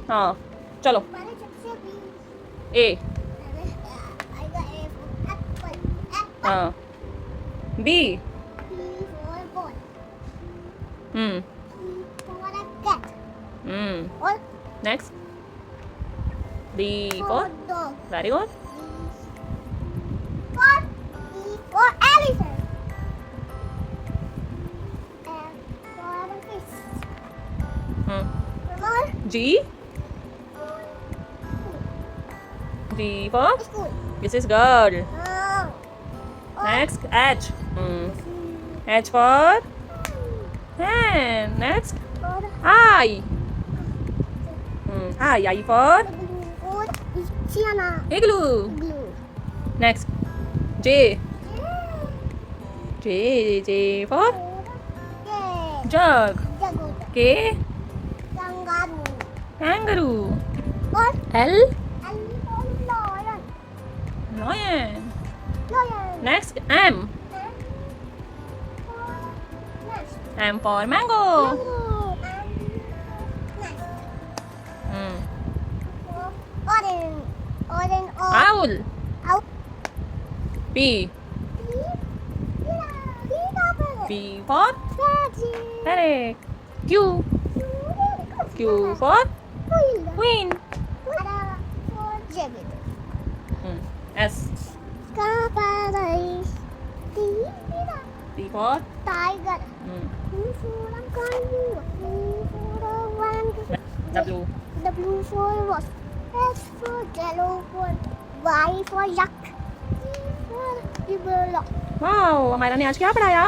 हाँ चलो ए हाँ B next D for very good G D for this is girl. Next H. H for hand. Next I. I for igloo. Next J. J for jug. K kangaroo. L lion. Next M. M for mango. Owl. P. P for parrot. Q. Q for queen. S. T for Tiger. W. W for was. S for yellow one. Y for yak. E for develop. Wow, Amayra ने आज क्या पढ़ाया?